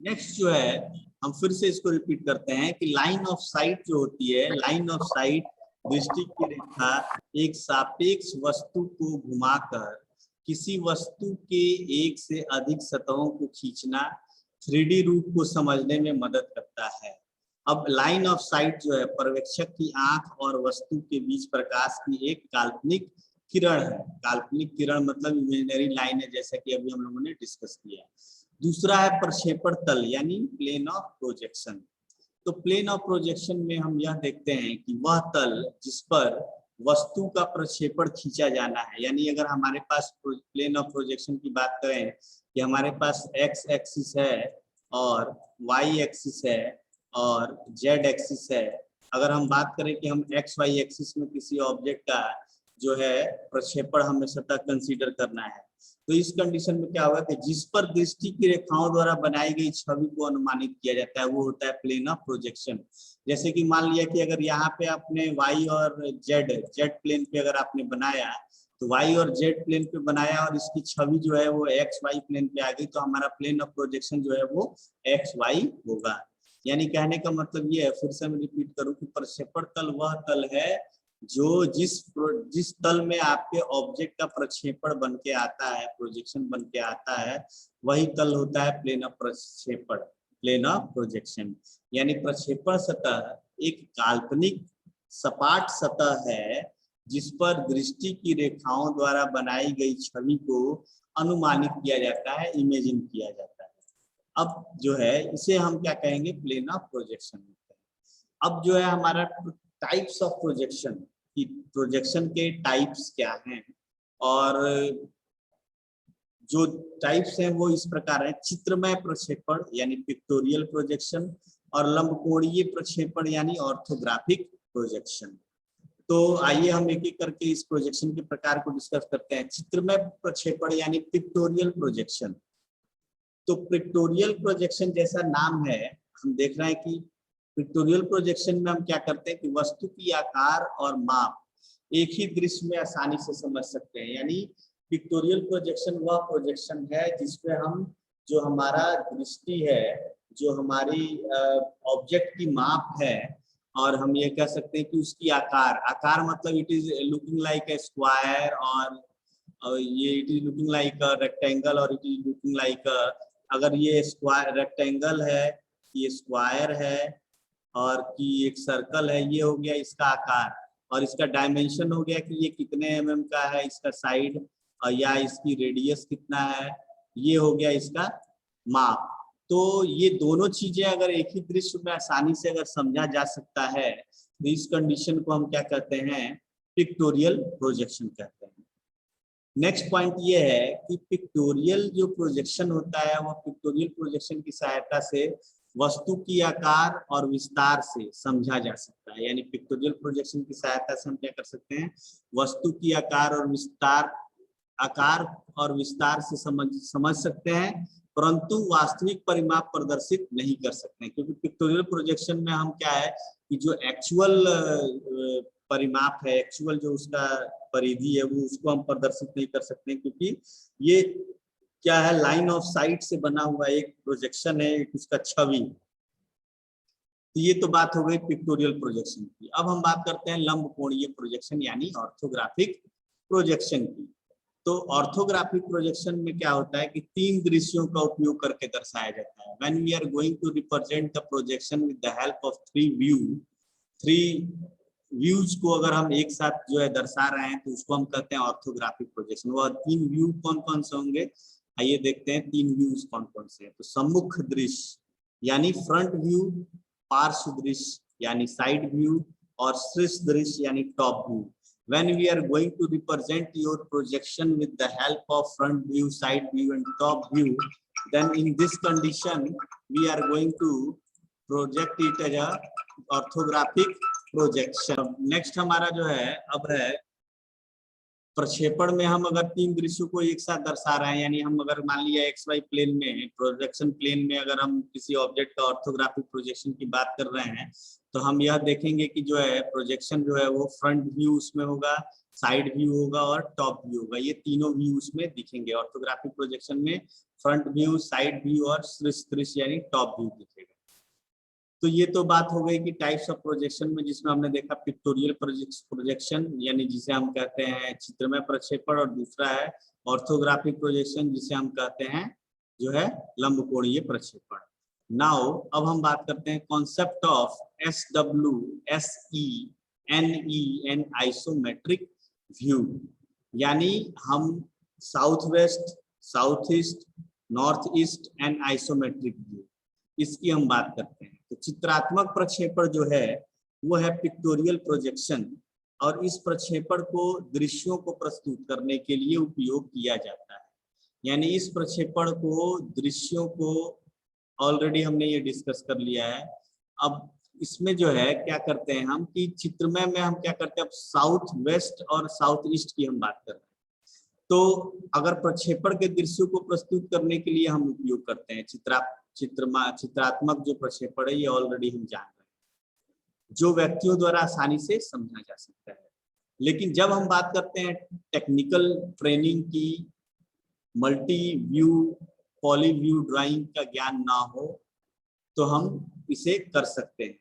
Next जो है, हम फिर से इसको रिपीट करते हैं कि लाइन ऑफ साइट जो होती है, लाइन ऑफ साइट दृष्टि की रेखा एक सापेक्ष वस्तु को घुमाकर किसी वस्तु के एक से अधिक सतहों को खींचना 3D रूप को समझने में मदद करता है। अब लाइन ऑफ साइट जो है पर्यवेक्षक की आंख और वस्तु के बीच प्रकाश की एक काल्पनिक किरण है। काल्पनिक किरण मतलब इमेजिनरी लाइन है, जैसा कि अभी हम लोगों ने डिस्कस किया। दूसरा है प्रक्षेपण तल यानी प्लेन ऑफ प्रोजेक्शन। तो प्लेन ऑफ प्रोजेक्शन में हम यह देखते हैं कि वह तल जिस पर वस्तु का प्रक्षेपण खींचा जाना है, यानी अगर हमारे पास प्लेन ऑफ प्रोजेक्शन की बात करें कि हमारे पास एक्स एक्सिस है और वाई एक्सिस है और जेड एक्सिस है। अगर हम बात करें कि हम एक्स वाई एक्सिस में किसी ऑब्जेक्ट का जो है प्रक्षेपण हमें सतह कंसीडर करना है, तो इस कंडीशन में क्या होगा कि जिस पर दृष्टि की रेखाओं द्वारा बनाई गई छवि को अनुमानित किया जाता है वो होता है प्लेन ऑफ प्रोजेक्शन। जैसे कि मान लिया कि अगर यहाँ पे आपने वाई और जेड प्लेन पे अगर आपने बनाया, तो वाई और जेड प्लेन पे बनाया और इसकी छवि जो है वो एक्स वाई प्लेन पे आ गई, तो हमारा प्लेन ऑफ प्रोजेक्शन जो है वो एक्स वाई होगा। यानी कहने का मतलब ये है, फिर से मैं रिपीट करूं कि प्रक्षेपण तल वह तल है जो जिस तल में आपके ऑब्जेक्ट का प्रक्षेपण बन के आता है, प्रोजेक्शन बन के आता है, वही तल होता है प्लेन ऑफ प्रक्षेपण, प्लेन ऑफ प्रोजेक्शन। यानी प्रक्षेपण सतह एक काल्पनिक सपाट सतह है जिस पर दृष्टि की रेखाओं द्वारा बनाई गई छवि को अनुमानित किया जाता है, इमेजिन किया जाता है। अब जो है इसे हम क्या कहेंगे, प्लेन ऑफ प्रोजेक्शन। अब जो है हमारा टाइप्स ऑफ प्रोजेक्शन, कि प्रोजेक्शन के टाइप्स क्या हैं, और जो टाइप्स हैं वो इस प्रकार हैं: चित्रमय प्रक्षेपण यानी पिक्टोरियल प्रोजेक्शन, और लंबकोणीय प्रक्षेपण यानी ऑर्थोग्राफिक प्रोजेक्शन। तो आइए हम एक एक करके इस प्रोजेक्शन के प्रकार को डिस्कस करते हैं। चित्रमय प्रक्षेपण यानी पिक्टोरियल प्रोजेक्शन। तो पिक्टोरियल प्रोजेक्शन जैसा नाम है, हम देख रहे हैं कि पिक्टोरियल प्रोजेक्शन में हम क्या करते हैं कि वस्तु की आकार और माप एक ही दृश्य में आसानी से समझ सकते हैं। यानी पिक्टोरियल प्रोजेक्शन वह प्रोजेक्शन है जिसमें हम जो हमारा दृष्टि है, जो हमारी ऑब्जेक्ट की माप है, और हम ये कह सकते हैं कि उसकी आकार मतलब it is looking like a square, और ये it is looking like a rectangle, और इट इज लुकिंग लाइक अगर ये स्क्वायर रेक्टेंगल है, ये स्क्वायर है, और कि एक सर्कल है, ये हो गया इसका आकार। और इसका डायमेंशन हो गया कि ये कितने mm का है इसका साइड, और या इसकी रेडियस कितना है, ये हो गया इसका माप। तो ये दोनों चीजें अगर एक ही दृश्य में आसानी से अगर समझा जा सकता है, तो इस कंडीशन को हम क्या कहते हैं, पिक्टोरियल प्रोजेक्शन कहते हैं। नेक्स्ट पॉइंट ये है कि पिक्टोरियल जो प्रोजेक्शन होता है वो पिक्टोरियल प्रोजेक्शन की सहायता से वस्तु की आकार और विस्तार से समझा जा सकता है। यानी पिक्टोरियल प्रोजेक्शन की सहायता से हम क्या कर सकते हैं, वस्तु की आकार और विस्तार से समझ सकते हैं, परंतु वास्तविक परिमाप प्रदर्शित नहीं कर सकते हैं। क्योंकि पिक्टोरियल प्रोजेक्शन में हम क्या है कि जो एक्चुअल परिमाप है, एक्चुअल जो उसका परिधि है, वो उसको हम प्रदर्शित नहीं कर सकते, क्योंकि ये क्या है, लाइन ऑफ साइट से बना हुआ एक प्रोजेक्शन है, एक उसका छवि। तो ये तो बात हो गई पिक्टोरियल प्रोजेक्शन की। अब हम बात करते हैं लंबकोणीय प्रोजेक्शन यानी ऑर्थोग्राफिक प्रोजेक्शन की। तो ऑर्थोग्राफिक प्रोजेक्शन में क्या होता है कि तीन दृश्यों का उपयोग करके दर्शाया जाता है। When we are going to represent the projection with the help of three views को अगर हम एक साथ जो है दर्शा रहे हैं, तो उसको हम कहते हैं ऑर्थोग्राफिक प्रोजेक्शन। वह तीन व्यू कौन कौन से होंगे, आइए देखते हैं तीन व्यूज कौन कौन से हैं। तो सम्मुख दृश्य यानी फ्रंट व्यू, पार्श्व दृश्य यानी साइड व्यू, और शीर्ष दृश्य यानी top view. When we are going to represent your projection with the help of front view, side view and top view, then in this condition we are going to project it as a orthographic projection. Next हमारा जो है अब है प्रक्षेपण में। हम अगर तीन दृश्यों को एक साथ दर्शा रहे हैं, यानी हम अगर मान लिया एक्स वाई प्लेन में, प्रोजेक्शन प्लेन में अगर हम किसी ऑब्जेक्ट का ऑर्थोग्राफिक प्रोजेक्शन की बात कर रहे हैं, तो हम यह देखेंगे कि जो है प्रोजेक्शन जो है वो फ्रंट व्यू उसमें होगा, साइड व्यू होगा और टॉप व्यू होगा। ये तीनों व्यू उसमें दिखेंगे। ऑर्थोग्राफिक प्रोजेक्शन में फ्रंट व्यू, साइड व्यू और शीर्ष दृश्य यानी टॉप व्यू दिखेगा। तो ये तो बात हो गई कि टाइप्स ऑफ प्रोजेक्शन में, जिसमें हमने देखा पिक्टोरियल प्रोजेक्शन यानी जिसे हम कहते हैं चित्रमय प्रक्षेपण, और दूसरा है ऑर्थोग्राफिक प्रोजेक्शन जिसे हम कहते हैं जो है लंबकोणीय प्रक्षेपण। नाउ अब हम बात करते हैं concept of SWSENEN isometric view, यानी हम south west, south east, north east and isometric view, इसकी हम बात करते हैं। तो चित्रात्मक प्रक्षेपण जो है वो है पिक्टोरियल प्रोजेक्शन, और इस प्रक्षेपण को दृश्यों को प्रस्तुत करने के लिए उपयोग किया जाता है। यानी इस प्रक्षेपण को, दृश्यों को ऑलरेडी हमने ये डिस्कस कर लिया है। अब इसमें जो है क्या करते हैं हम कि चित्रमय में हम क्या करते हैं, अब साउथ वेस्ट और साउथ ईस्ट की हम बात कर रहे हैं। तो अगर प्रक्षेपण के दृश्यों को प्रस्तुत करने के लिए हम उपयोग करते हैं चित्रात्मक जो प्रक्षेपण है, ये ऑलरेडी हम जान रहे हैं, जो व्यक्तियों द्वारा आसानी से समझा जा सकता है। लेकिन जब हम बात करते हैं टेक्निकल ट्रेनिंग की, multi view, poly view drawing का ज्ञान ना हो, तो हम इसे कर सकते हैं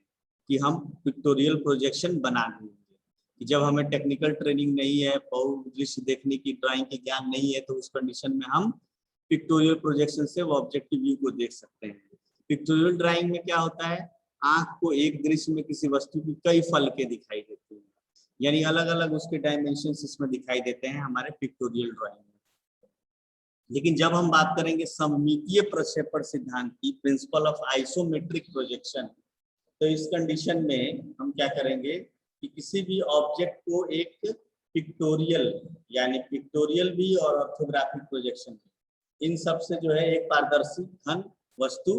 कि हम पिक्टोरियल प्रोजेक्शन बना लेंगे। जब हमें टेक्निकल ट्रेनिंग नहीं है, दृश्य देखने की, ड्राइंग के ज्ञान नहीं है, तो उस कंडीशन में हम पिक्टोरियल प्रोजेक्शन से वो ऑब्जेक्टिव व्यू को देख सकते हैं। पिक्टोरियल ड्राइंग में क्या होता है, आंख को एक दृश्य में किसी वस्तु की कई फलके दिखाई देती हैं, यानी अलग अलग उसके डायमेंशंस इसमें दिखाई देते हैं हमारे पिक्टोरियल ड्राइंग में। लेकिन जब हम बात करेंगे सममितीय प्रक्षेपण सिद्धांत की, प्रिंसिपल ऑफ आइसोमेट्रिक प्रोजेक्शन, तो इस कंडीशन में हम क्या करेंगे कि किसी भी ऑब्जेक्ट को एक पिक्टोरियल, यानी पिक्टोरियल भी और ऑर्थोग्राफिक प्रोजेक्शन, इन सब से जो है एक पारदर्शी घन वस्तु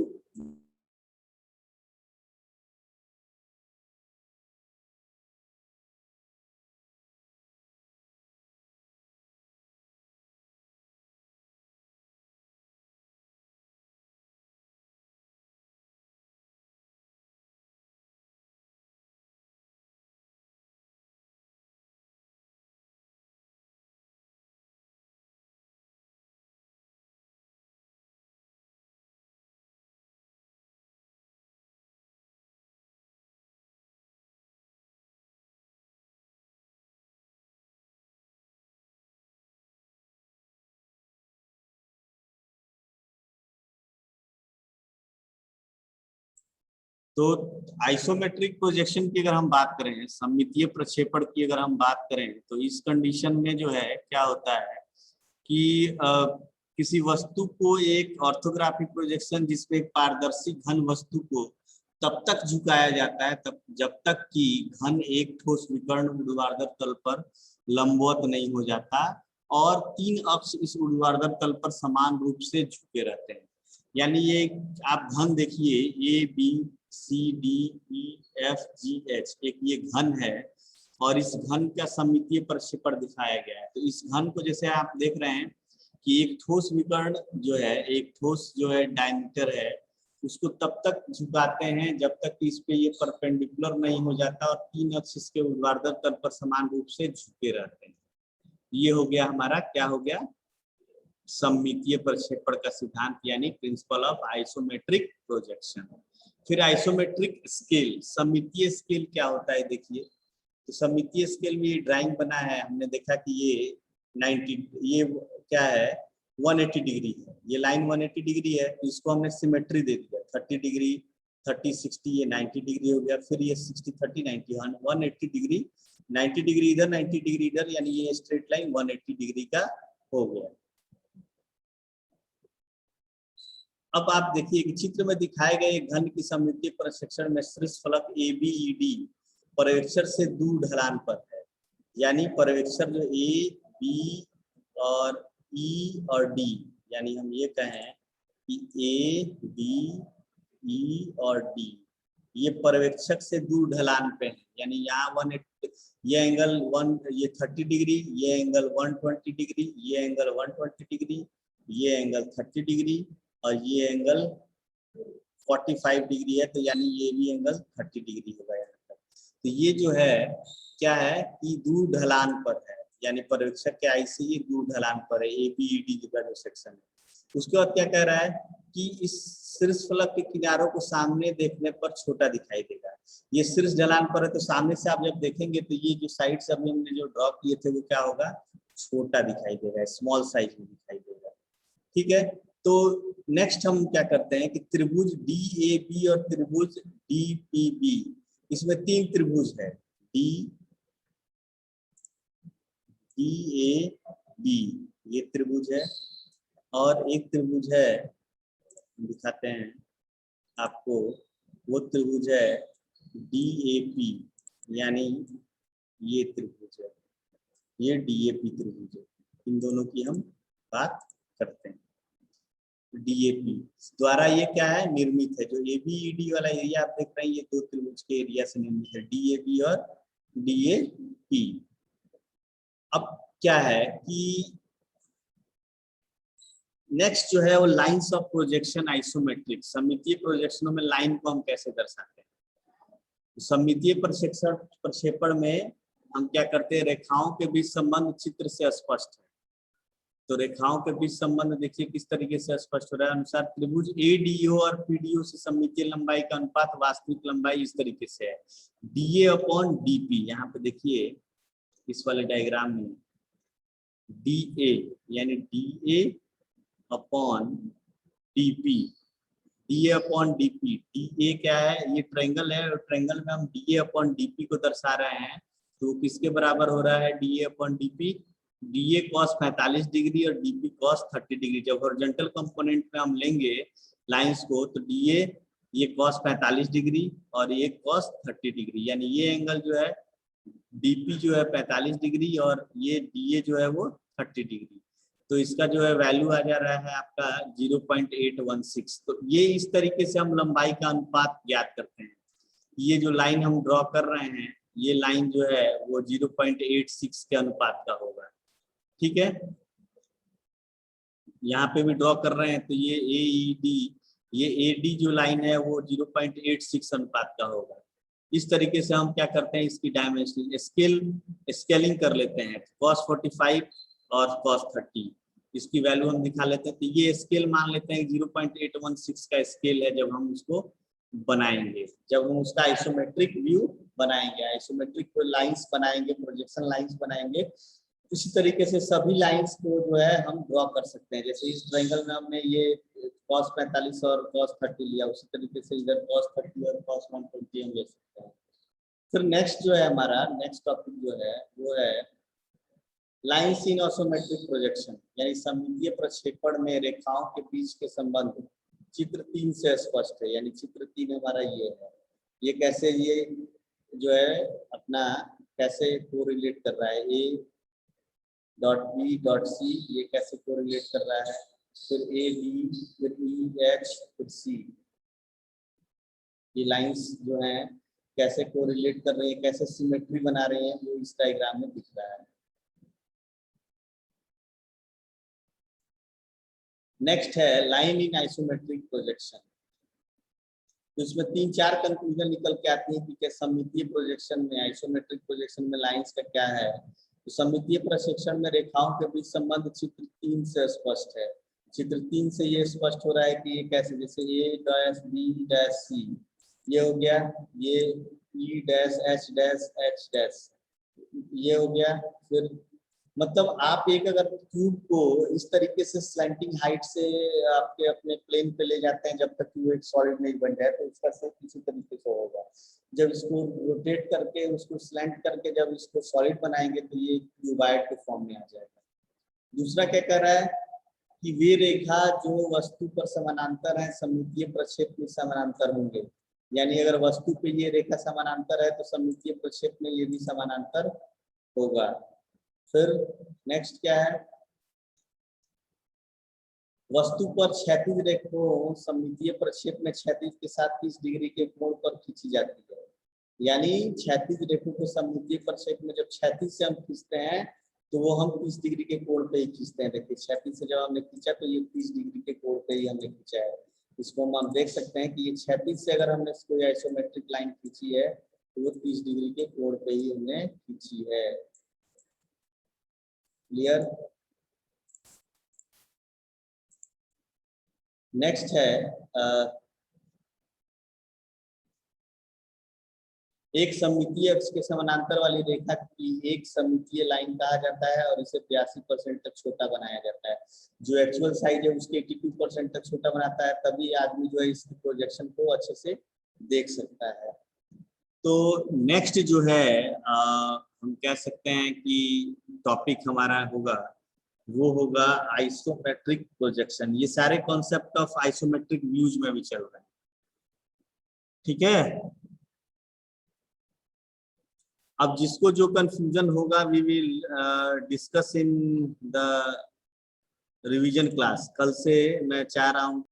तो आइसोमेट्रिक प्रोजेक्शन की अगर हम बात करें, सममितीय प्रक्षेपण की अगर हम बात करें, तो इस कंडीशन में जो है क्या होता है कि किसी वस्तु को एक ऑर्थोग्राफिक प्रोजेक्शन जिसमें एक पारदर्शी घन वस्तु को तब तक झुकाया जाता है तब जब तक कि घन एक ठोस विकर्ण ऊर्ध्वाधर तल पर लंबवत नहीं हो जाता और तीन अक्ष इस ऊर्ध्वाधर तल पर समान रूप से झुके रहते हैं। यानी ये आप घन देखिए, ABCDEFGH एक ये घन है, और इस घन का सममितीय प्रक्षेपण दिखाया गया है। तो इस घन को जैसे आप देख रहे हैं कि एक ठोस विकर्ण जो है, एक ठोस जो है डायमीटर है, उसको तब तक झुकाते हैं जब तक कि इस पे ये परपेंडिकुलर नहीं हो जाता और तीन अक्ष इसके ऊर्ध्वाधर तल पर समान रूप से झुके रहते हैं। ये हो गया हमारा, क्या हो गया, सममितीय प्रक्षेपण का सिद्धांत, यानी प्रिंसिपल ऑफ आइसोमेट्रिक प्रोजेक्शन। फिर आइसोमेट्रिक स्केल, सममितीय स्केल क्या होता है देखिए। तो सममितीय स्केल में ये ड्राइंग बना है, हमने देखा कि ये 90, ये क्या है 180 डिग्री है, ये लाइन 180 डिग्री है, तो इसको हमने सिमेट्री दे दिया 30 डिग्री 30 60, ये 90 डिग्री हो गया। फिर ये 60 30 90 180 डिग्री, 90 डिग्री इधर 90 डिग्री इधर, यानी ये स्ट्रेट लाइन 180 डिग्री का हो गया। अब आप देखिए कि चित्र में दिखाए गए घन की सममितीय प्रक्षेपण में शीर्ष फलक ABED पर्यवेक्षण से दूर ढलान पर है, यानी पर्यवेक्षण जो A, B और E और D, यानी हम ये कहें कि A, B, E और D ये पर्यवेक्षक से दूर ढलान पे है, यानी यहाँ 180, ये एंगल 30 डिग्री, ये एंगल 120 डिग्री, ये एंगल 120 डिग्री, ये एंगल 30 डिग्री और ये एंगल 45 डिग्री है, तो यानी ये भी एंगल 30 डिग्री होगा यहाँ पर। तो ये जो है क्या है कि दूर ढलान पर है, यानी पर्यवेक्षक के आई से ये दूर ढलान पर है, ABED का जो सेक्शन है। उसके बाद क्या कह रहा है कि इस शीर्ष फलक के किनारों को सामने देखने पर छोटा दिखाई देगा। ये शीर्ष ढलान पर है तो सामने से आप जब देखेंगे तो ये जो साइड से अभी हमने जो ड्रॉ किए थे वो क्या होगा, छोटा दिखाई देगा, स्मॉल साइज में दिखाई देगा। ठीक है, तो नेक्स्ट हम क्या करते हैं कि त्रिभुज DAB और त्रिभुज DPB, इसमें 3 त्रिभुज है, DAB ये त्रिभुज है, और एक त्रिभुज है दिखाते हैं आपको, वो त्रिभुज है DAP, यानी ये त्रिभुज है, ये DAP त्रिभुज है। इन दोनों की हम बात करते हैं। DAP द्वारा ये क्या है, निर्मित है। जो ABED वाला एरिया आप देख रहे हैं, ये 2 त्रिभुज के एरिया से निर्मित है, DAB और DAP। अब क्या है कि नेक्स्ट जो है वो लाइंस ऑफ प्रोजेक्शन आइसोमेट्रिक। सममितीय प्रोजेक्शनों में लाइन को हम कैसे दर्शाते हैं? सममितीय प्रक्षेपण में हम क्या करते हैं, रेखाओं के बीच संबंध चित्र से स्पष्ट है। तो रेखाओं के बीच संबंध देखिए किस तरीके से स्पष्ट हो रहा है। अनुसार त्रिभुज ADO और PDO से सममितीय लंबाई का अनुपात वास्तविक लंबाई इस तरीके से है, DA/DP। यहाँ पे देखिए इस वाले डायग्राम में DA यानी DA/DP, DA/DP। DA क्या है, ये ट्रायंगल है, और ट्रायंगल में हम DA/DP को दर्शा रहे हैं। तो किसके बराबर हो रहा है DA/DP? DA cos 45 डिग्री और DP cos 30 डिग्री। जब हॉरिजॉन्टल कंपोनेंट में हम लेंगे लाइंस को तो DA ये cos 45 डिग्री और ये cos 30 डिग्री, यानी ये एंगल जो है DP जो है 45 डिग्री और ये DA जो है वो 30 डिग्री। तो इसका जो है वैल्यू आ जा रहा है आपका 0.816। तो ये इस तरीके से हम लंबाई का अनुपात ज्ञात करते हैं। ये जो लाइन हम ड्रॉ कर रहे हैं, ये लाइन जो है वो 0.86 के अनुपात का होगा। ठीक है, यहाँ पे भी ड्रॉ कर रहे हैं तो ये AED, ये AD जो लाइन है वो 0.86 अनुपात का होगा। इस तरीके से हम क्या करते हैं, इसकी डायमेंशन स्केलिंग कर लेते हैं, cos 45 और cos 30, इसकी वैल्यू हम दिखा लेते हैं। तो ये स्केल मान लेते हैं 0.816 का स्केल है। जब हम उसको बनाएंगे, जब हम उसका आइसोमेट्रिक व्यू बनाएंगे, आइसोमेट्रिक लाइंस बनाएंगे, प्रोजेक्शन लाइंस बनाएंगे, इसी तरीके से सभी लाइंस को जो है हम ड्रॉ कर सकते हैं। जैसे इस ट्रायंगल में हमने ये cos 45 और cos 30 लिया, उसी तरीके से इधर cos 30 और cos 120 हम ले सकते हैं। फिर नेक्स्ट जो है हमारा नेक्स्ट टॉपिक जो है वो है लाइंस इन आइसोमेट्रिक प्रोजेक्शन, यानी सममितीय प्रक्षेपण में रेखाओं के बीच के संबंध चित्र 3 से स्पष्ट है। यानी चित्र 3 हमारा ये है, ये कैसे, ये जो है अपना कैसे कोरिलेट कर रहा है, A.B.C ये कैसे कोरिलेट कर रहा है, फिर AB, फिर EH, फिर C, ये लाइंस जो हैं कैसे कोरिलेट कर रही है, कैसे सिमेट्री बना रही हैं, वो इस डायग्राम में दिख रहा है। नेक्स्ट है लाइन इन आइसोमेट्रिक प्रोजेक्शन। तो इसमें 3-4 कंक्लूजन निकल के आती है कि क्या सममितीय प्रोजेक्शन में, आइसोमेट्रिक प्रोजेक्शन में लाइंस का क्या है। तो सममितीय प्रक्षेपण में रेखाओं के बीच संबंध चित्र 3 से स्पष्ट है। चित्र 3 से ये स्पष्ट हो रहा है कि ये कैसे, जैसे A', B', C ये हो गया, ये E', H', ये हो गया। फिर मतलब आप एक अगर क्यूब को इस तरीके से स्लैंटिंग हाइट से आपके अपने प्लेन पे ले जाते हैं जब तक कि वो एक सॉलिड नहीं बन जाए, तो उसका शेप किसी तरीके से होगा। जब इसको रोटेट करके, उसको स्लैंट करके जब इसको सॉलिड बनाएंगे तो ये क्यूबाइड के फॉर्म में आ जाएगा। दूसरा क्या कह रहा है कि वे रेखा जो वस्तु पर समानांतर है सममितीय प्रक्षेप में समानांतर होंगे। यानी अगर वस्तु पे ये रेखा समानांतर है तो सममितीय प्रक्षेप में ये भी समानांतर होगा। फिर नेक्स्ट क्या है, वस्तु पर क्षैतिज रेखाओं सममितीय प्रक्षेप में क्षैतिज के साथ 30 डिग्री के कोण पर खींची जाती है। यानी क्षैतिज रेखों को सममितीय प्रक्षेप में जब क्षैतिज से हम खींचते हैं तो वो हम 30 डिग्री के कोण पे ही खींचते हैं। देखिए क्षैतिज से जब हमने खींचा तो ये 30 डिग्री के कोण पे ही हमने खींचा है। इसको हम देख सकते हैं कि ये क्षैतिज से अगर हमने इसको आइसोमेट्रिक लाइन खींची है तो वो 30 डिग्री के कोण पे ही हमने खींची है। क्लियर। नेक्स्ट है एक सममितीय अक्ष के समानांतर वाली रेखा की एक सममितीय लाइन कहा जाता है और इसे 82% तक छोटा बनाया जाता है। जो एक्चुअल साइज है उसके 82% तक छोटा बनाता है, तभी आदमी जो है इसकी प्रोजेक्शन को अच्छे से देख सकता है। तो नेक्स्ट जो है हम कह सकते हैं कि टॉपिक हमारा होगा, वो होगा आइसोमेट्रिक प्रोजेक्शन। ये सारे कॉन्सेप्ट ऑफ आइसोमेट्रिक व्यूज में भी चल रहे हैं, ठीक है। अब जिसको जो कंफ्यूजन होगा we will discuss in the revision class. कल से मैं चाह रहा हूँ